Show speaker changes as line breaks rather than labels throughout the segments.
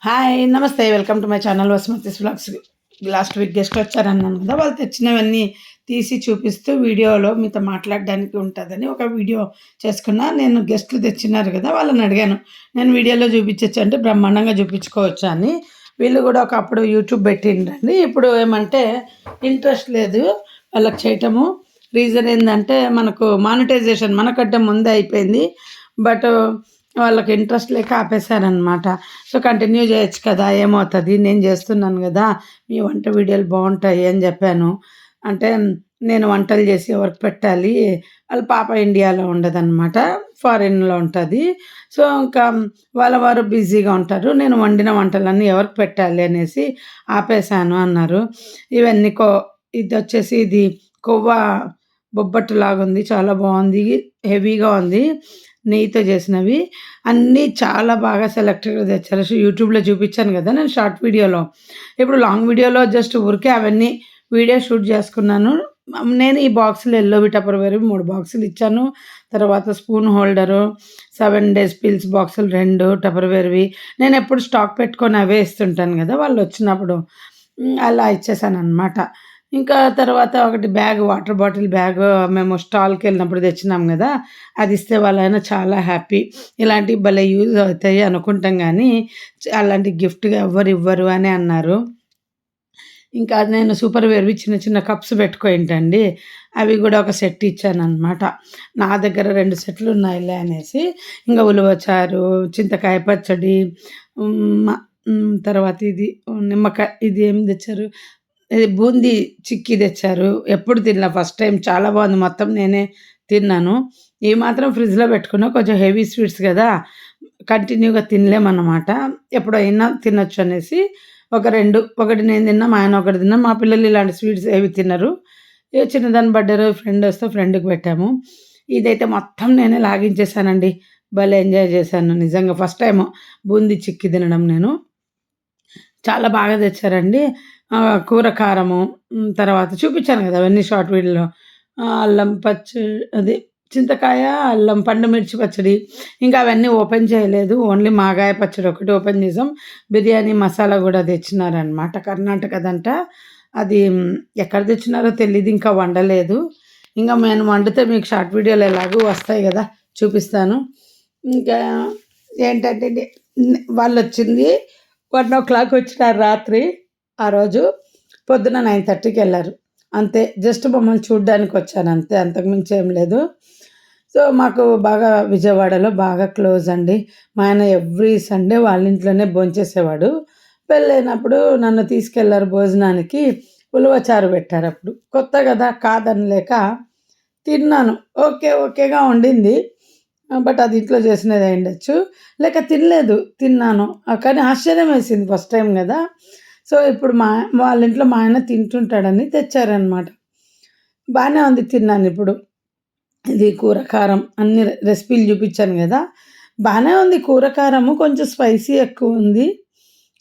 Hi నమస్తే welcome to my channel వసుమతిస్ vlogs. Last week గెస్ట్లు వచ్చారన్నాను కదా, వాళ్ళు తెచ్చినవన్నీ తీసి చూపిస్తూ వీడియోలో మీతో మాట్లాడడానికి ఉంటుందని ఒక వీడియో చేసుకున్నా. నేను గెస్ట్లు తెచ్చినారు కదా, వాళ్ళని అడిగాను నేను వీడియోలో చూపించచ్చు అంటే బ్రహ్మాండంగా చూపించుకోవచ్చు అని. వీళ్ళు కూడా ఒకప్పుడు యూట్యూబ్ పెట్టిండ్రండి, ఇప్పుడు ఏమంటే ఇంట్రెస్ట్ లేదు వాళ్ళకి చేయటము. రీజన్ ఏంటంటే మనకు మానిటైజేషన్ మనకంటే ముందే అయిపోయింది, బట్ వాళ్ళకి ఇంట్రెస్ట్ లేక ఆపేశారనమాట. సో కంటిన్యూ చేయొచ్చు కదా, ఏమవుతుంది, నేను చేస్తున్నాను కదా, మీ వంట వీడియోలు బాగుంటాయి అని చెప్పాను. అంటే నేను వంటలు చేసి ఎవరికి పెట్టాలి, వాళ్ళ పాప ఇండియాలో ఉండదన్నమాట, ఫారిన్లో ఉంటుంది. సో ఇంకా వారు బిజీగా ఉంటారు, నేను వండిన వంటలన్నీ ఎవరికి పెట్టాలి అనేసి ఆపేశాను అన్నారు. ఇవన్నీ ఇది వచ్చేసి ఇది కొవ్వ బొబ్బట్టు లాగా ఉంది, చాలా బాగుంది, హెవీగా ఉంది, నెయ్యితో చేసినవి అన్నీ చాలా బాగా సెలెక్టెడ్గా తెచ్చారు. యూట్యూబ్లో చూపించాను కదా నేను షార్ట్ వీడియోలో. ఇప్పుడు లాంగ్ వీడియోలో జస్ట్ ఊరికే అవన్నీ వీడియో షూట్ చేసుకున్నాను. నేను ఈ బాక్సులు ఎల్లోవి టపర్వేర్ 3 బాక్సులు ఇచ్చాను. తర్వాత స్పూన్ హోల్డరు, 7 days పిల్స్ బాక్సులు 2 టపర్వేర్వి. నేను ఎప్పుడు స్టాక్ పెట్టుకొని అవే ఇస్తుంటాను కదా వాళ్ళు వచ్చినప్పుడు, అలా ఇచ్చేసాను అనమాట. ఇంకా తర్వాత ఒకటి బ్యాగ్, వాటర్ బాటిల్ బ్యాగ్ మేము స్టాల్కి వెళ్ళినప్పుడు తెచ్చినాం కదా, అది ఇస్తే వాళ్ళైనా చాలా హ్యాపీ. ఇలాంటివి భలే యూజ్ అవుతాయి అనుకుంటాం కానీ అలాంటి గిఫ్ట్గా ఎవ్వరు ఇవ్వరు అని అన్నారు. ఇంకా నేను సూపర్వేర్వి చిన్న చిన్న కప్స్ పెట్టుకోయింటండి, అవి కూడా ఒక సెట్ ఇచ్చానమాట. నా దగ్గర 2 సెట్లు ఉన్నాయిలే అనేసి. ఇంకా ఉలవచారు, చింతకాయ పచ్చడి, తర్వాత ఇది నిమ్మకాయ, ఇది ఏం తెచ్చారు, ఇది బూందీ చిక్కీ తెచ్చారు. ఎప్పుడు తినలే, ఫస్ట్ టైం, చాలా బాగుంది, మొత్తం నేనే తిన్నాను. ఇవి మాత్రం ఫ్రిడ్జ్లో పెట్టుకున్నా, కొంచెం హెవీ స్వీట్స్ కదా కంటిన్యూగా తినలేమన్నమాట, ఎప్పుడైనా తినొచ్చు అనేసి ఒక 2, ఒకటి నేను తిన్నా, మా ఆయన ఒకటి తిన్నా. మా పిల్లలు ఇలాంటి స్వీట్స్ ఏవి తినరు. ఏ చిన్నదాని బర్త్డే ఫ్రెండ్ వస్తే ఫ్రెండ్కి పెట్టాము. ఇదైతే మొత్తం నేనే లాగించేసానండి, భలే ఎంజాయ్ చేశాను నిజంగా. ఫస్ట్ టైం బూందీ చిక్కీ తినడం నేను. చాలా బాగా తెచ్చారండి. కూర కారము, తర్వాత చూపించాను కదా అవన్నీ షార్ట్ వీడియోలో. అల్లం అదే చింతకాయ, అల్లం, పండు మిర్చి పచ్చడి. ఇంకా అవన్నీ ఓపెన్ చేయలేదు, ఓన్లీ మాగాయ పచ్చడి ఒకటి ఓపెన్ చేసాం. బిర్యానీ మసాలా కూడా తెచ్చినారనమాట, కర్ణాటకదంట. అది ఎక్కడ తెచ్చినారో తెలీదు, ఇంకా వండలేదు. ఇంకా నేను వండితే మీకు షార్ట్ వీడియోలు ఎలాగూ వస్తాయి కదా, చూపిస్తాను. ఇంకా ఏంటంటే వాళ్ళు వచ్చింది 1 o'clock వచ్చినారు రాత్రి. ఆ రోజు పొద్దున 9:30కి వెళ్ళారు అంతే. జస్ట్ మమ్మల్ని చూడ్డానికి వచ్చాను అంతే, అంతకుమించి ఏం లేదు. సో మాకు బాగా విజయవాడలో బాగా క్లోజ్ అండి. మా ఆయన ఎవ్రీ సండే వాళ్ళ ఇంట్లోనే భోంచేసేవాడు. పెళ్ళైనప్పుడు నన్ను తీసుకెళ్లారు భోజనానికి, ఉలవచారు పెట్టారు. అప్పుడు కొత్త కదా, కాదనలేక తిన్నాను. ఓకేగా ఉండింది, బట్ అది ఇంట్లో చేసినది అయి ఉండొచ్చు, లేక తినలేదు, తిన్నాను. కానీ ఆశ్చర్యం వేసింది, ఫస్ట్ టైం కదా. సో ఇప్పుడు వాళ్ళ ఇంట్లో మా ఆయన తింటుంటాడని తెచ్చారనమాట. బాగానే ఉంది, తిన్నాను. ఇప్పుడు ఇది కూర కారం అన్ని రెసిపీలు చూపించాను కదా, బాగానే ఉంది. కూర కారము కొంచెం స్పైసీ ఎక్కువ ఉంది,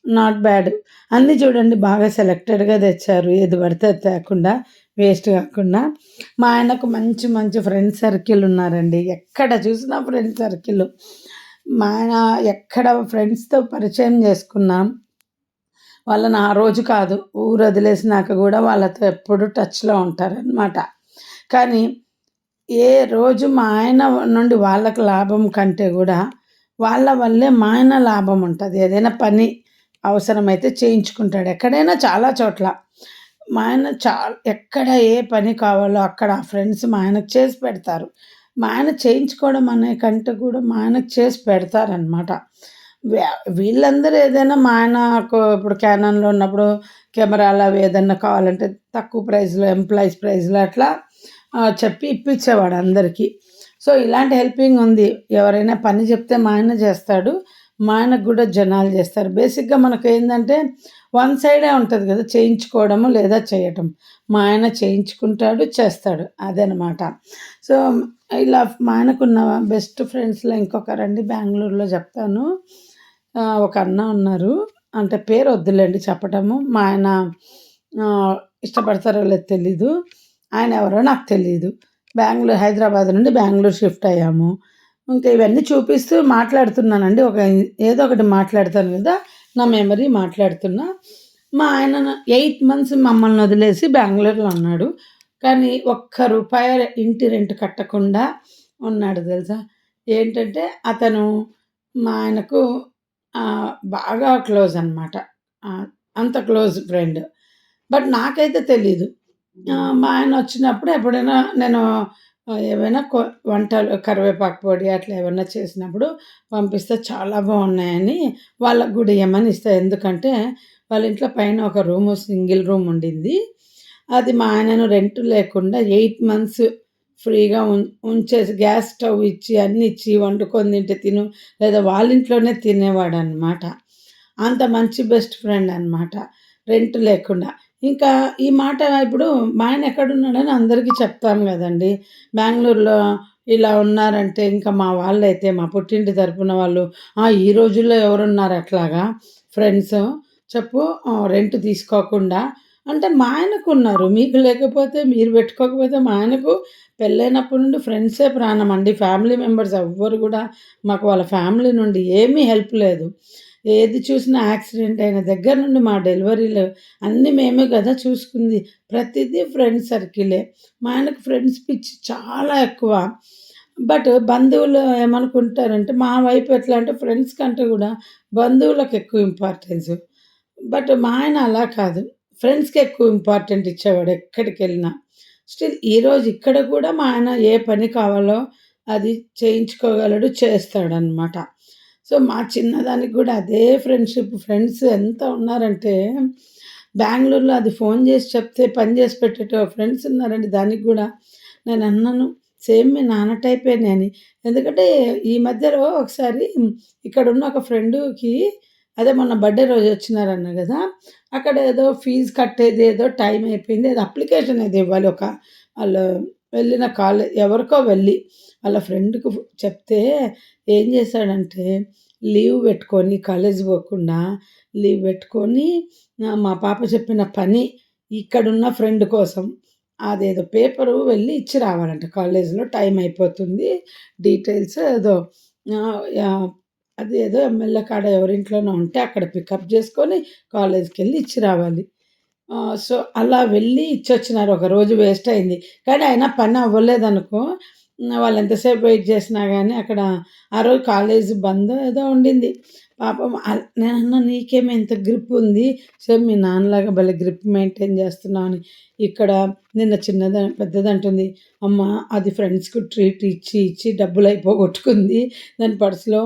నాట్ బ్యాడ్. అన్నీ చూడండి బాగా సెలెక్టెడ్గా తెచ్చారు, ఏది పడితే అది తేకుండా, వేస్ట్ కాకుండా. మా ఆయనకు మంచి మంచి ఫ్రెండ్ సర్కిల్ ఉన్నారండి, ఎక్కడ చూసినా ఫ్రెండ్ సర్కిల్. మా ఆయన ఎక్కడ ఫ్రెండ్స్తో పరిచయం చేసుకున్నాం, వాళ్ళని ఆ రోజు కాదు, ఊరు వదిలేసినాక కూడా వాళ్ళతో ఎప్పుడు టచ్లో ఉంటారనమాట. కానీ ఏ రోజు మా ఆయన నుండి వాళ్ళకి లాభం కంటే కూడా వాళ్ళ వల్లే మా ఆయన లాభం ఉంటుంది. ఏదైనా పని అవసరమైతే చేయించుకుంటాడు, ఎక్కడైనా చాలా చోట్ల. మా ఆయన ఎక్కడ ఏ పని కావాలో అక్కడ ఫ్రెండ్స్ మా ఆయనకు చేసి పెడతారు. మా ఆయన చేయించుకోవడం అనే కంటే కూడా మా ఆయనకు చేసి పెడతారనమాట. వీళ్ళందరూ ఏదైనా మా ఆయనకు ఇప్పుడు క్యానాన్లో ఉన్నప్పుడు కెమెరాలు అవి ఏదన్నా కావాలంటే తక్కువ ప్రైస్లో, ఎంప్లాయీస్ ప్రైస్లో అట్లా చెప్పి ఇప్పించేవాడు అందరికీ. సో ఇలాంటి హెల్పింగ్ ఉంది. ఎవరైనా పని చెప్తే మా ఆయన చేస్తాడు, మా ఆయనకు కూడా జనాలు చేస్తారు. బేసిక్గా మనకు ఏంటంటే వన్ సైడే ఉంటుంది కదా, చేయించుకోవడము లేదా చేయటం. మా ఆయన చేయించుకుంటాడు, చేస్తాడు, అదనమాట. సో ఇలా మా ఆయనకున్న బెస్ట్ ఫ్రెండ్స్లో ఇంకొకరండి, బెంగళూరులో చెప్తాను. ఒక అన్న ఉన్నారు, అంటే పేరు వద్దులేండి చెప్పటము, మా ఆయన ఇష్టపడతారో లేదో తెలీదు, ఆయన ఎవరో నాకు తెలీదు. హైదరాబాద్ నుండి బెంగళూరు షిఫ్ట్ అయ్యాము. ఇంకా ఇవన్నీ చూపిస్తూ మాట్లాడుతున్నానండి, ఏదో ఒకటి మాట్లాడతాను కదా, నా మెమరీ మాట్లాడుతున్నా. మా ఆయన 8 మంత్స్ మమ్మల్ని వదిలేసి బెంగుళూరులో ఉన్నాడు. కానీ ఒక్క రూపాయి ఇంటి రెంట్ కట్టకుండా ఉన్నాడు తెలుసా? ఏంటంటే అతను మా ఆయనకు బాగా క్లోజ్ అనమాట. ఆహ్, అంత క్లోజ్ ఫ్రెండ్. బట్ నాకైతే తెలీదు. మా ఆయనొచ్చినప్పుడు ఎప్పుడైనా నేను ఏవైనా వంటలు కరివేపాకు పొడి అట్లా ఏమన్నా చేసినప్పుడు పంపిస్తే చాలా బాగున్నాయని వాళ్ళకి గూడా ఇయ్యమని ఇస్తా. ఎందుకంటే వాళ్ళ ఇంట్లో పైన ఒక రూము సింగిల్ రూమ్ ఉండింది. అది మా ఆయనను రెంట్ లేకుండా 8 మంత్స్ ఫ్రీగా ఉంచేసి గ్యాస్ స్టవ్ ఇచ్చి అన్నీ ఇచ్చి వండుకొని తింటే తిను లేదా వాళ్ళ ఇంట్లోనే తినేవాడనమాట. అంత మంచి బెస్ట్ ఫ్రెండ్ అనమాట. రెంట్ లేకుండా. ఇంకా ఈ మాట ఇప్పుడు మా ఆయన ఎక్కడున్నాడని అందరికీ చెప్తాను గదండీ! బెంగుళూరులో ఇలా ఉన్నారంటే ఇంకా మా వాళ్ళైతే మా పుట్టింటి తరపున వాళ్ళు ఈ రోజుల్లో ఎవరున్నారు అట్లాగా ఫ్రెండ్సు చెప్పు రెంట్ తీసుకోకుండా అంటే మా ఆయనకున్నారు. మీకు లేకపోతే మీరు పెట్టుకోకపోతే మా ఆయనకు పెళ్ళైనప్పటి నుండి ఫ్రెండ్సే ప్రాణమండి. ఫ్యామిలీ మెంబర్స్ ఎవ్వరు గూడా మాకు వాళ్ళ ఫ్యామిలీ నుండి ఏమీ హెల్ప్ లేదు. ఏది చూసినా యాక్సిడెంట్ అయిన దగ్గర నుండి మా డెలివరీలు అన్నీ మేమే గదా చూసుకుంది. ప్రతిదీ ఫ్రెండ్ సర్కిలే. మా ఆయనకు ఫ్రెండ్స్ పిచ్చి చాలా ఎక్కువ. బట్ బంధువులు ఏమనుకుంటారంటే మా వైపు ఎట్లా అంటే ఫ్రెండ్స్ కంటే గూడా బంధువులకు ఎక్కువ ఇంపార్టెన్సు. బట్ మా ఆయన అలా కాదు. ఫ్రెండ్స్‌కి ఎక్కువ ఇంపార్టెంట్ ఇచ్చేవాడు ఎక్కడికెళ్ళినా. స్టిల్ ఈరోజు ఇక్కడ కూడా మా ఆయన ఏ పని కావాలో అది చేయించుకోగలడు, చేస్తాడనమాట. సో, మా చిన్నదానికి గూడా అదే ఫ్రెండ్‌షిప్. ఫ్రెండ్స్ ఎంత ఉన్నారంటే, బెంగుళూరులో అది ఫోను జేసి చెప్తే పని జేసి పెట్టేటో ఫ్రెండ్స్ ఉన్నారండి. దానికి గూడా నేనన్నాను, సేమ్ మీ నాన్న టైపేనే అని. ఎందుకంటే, ఈ మధ్యలో ఒకసారి ఇక్కడున్న ఒక ఫ్రెండుకి అదే మొన్న బర్త్‌డే రోజు వచ్చినారన్నా గదా! అక్కడ ఏదో ఫీజు కట్టేది ఏదో టైం అయిపోయింది. ఏదో అప్లికేషన్ ఏదో ఇవ్వాలి. వాళ్ళు వెళ్ళిన ఎవరికో వెళ్ళి వాళ్ళ ఫ్రెండ్‌కి చెప్తే ఏం చేశాడంటే లీవ్ పెట్టుకొని కాలేజీ పోకుండా లీవ్ పెట్టుకొని మా పాప చెప్పిన పని ఇక్కడున్న ఫ్రెండ్ కోసం అదేదో పేపరు వెళ్ళి ఇచ్చి రావాలంట కాలేజీలో టైం అయిపోతుంది. డీటెయిల్స్ ఏదో అదేదో ఎమ్మెల్యే కాడ ఎవరింట్లోనో ఉంటే అక్కడ పికప్ చేసుకొని కాలేజ్‌కెళ్ళి ఇచ్చి రావాలి. సో, అలా వెళ్ళి ఇచ్చొచ్చినారు. ఒక రోజు వేస్ట్ అయింది. కానీ అయినా పని అవ్వలేదనుకో. వాళ్ళు ఎంతసేపు వెయిట్ చేసినా గానీ అక్కడ ఆ రోజు కాలేజీ బంద్ ఏదో ఉండింది. పాపం నేనన్నా నీకేమి ఇంత గ్రిప్ ఉంది. సేమ్ మీ నాన్నలాగా భలే గ్రిప్ మెయింటైన్ చేస్తున్నావు అని. ఇక్కడ నిన్న పెద్దదంటుంది. అమ్మ అది ఫ్రెండ్స్‌కి ట్రీట్ ఇచ్చి ఇచ్చి డబ్బులు అయిపోగొట్టుకుంది. దాని పర్స్‌లో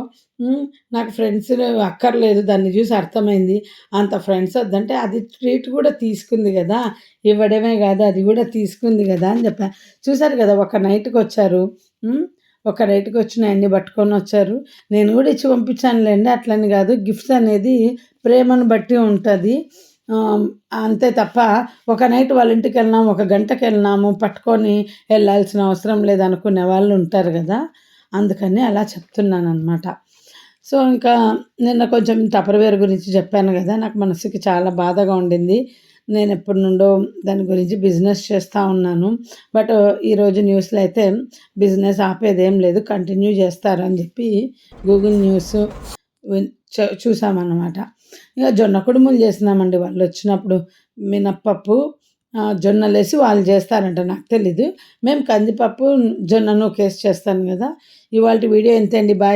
నాకు ఫ్రెండ్స్ అక్కర్లేదు. దాన్ని చూసి అర్థమైంది. అంత ఫ్రెండ్స్ వద్దంటే అది ట్రీట్ కూడా తీసుకుంది గదా! ఇవ్వడమే కాదు అది కూడా తీసుకుంది గదా! అని చెప్పా. చూసారు కదా! ఒక నైట్‌కొచ్చారు. ఒక నైట్‌కొచ్చినయన్నీ పట్టుకొనొచ్చారు. నేను కూడా ఇచ్చి పంపించానులెండి. అట్లని కాదు. గిఫ్ట్స్ అనేది ప్రేమను బట్టి ఉంటది. అంతే తప్ప ఒక నైట్ వాళ్ళ ఇంటికెళ్ళినాము, ఒక గంటకెళ్ళినాము, పట్టుకొని ఎళ్ళాల్సిన అవసరం లేదనుకునే వాళ్ళు ఉంటారు గదా! అందుకని అలా చెప్తున్నాననమాట. సో, ఇంకా నిన్న కొంచెం టపర్‌వేర్ గురించి చెప్పాను గదా! నాకు మనసుకి చాలా బాధగా ఉండింది. నేనెప్పటి నుండో దాని గురించి బిజినెస్ చేస్తా ఉన్నాను. బట్ ఈరోజు న్యూస్‌లో అయితే బిజినెస్ ఆపేదేం లేదు. కంటిన్యూ చేస్తారు అని చెప్పి గూగుల్ న్యూస్ చూసామన్నమాట. ఇక జొన్న కుడుములు చేసినామండి వాళ్ళొచ్చినప్పుడు. మినప్పప్పు, జొన్నలేసి వాళ్ళు చేస్తారంట నాకు తెలీదు. మేము కందిపప్పు, జొన్న నూకేసి చేస్తాను గదా! ఇవాల్టి వీడియో ఇంతే అండి. బాయ్.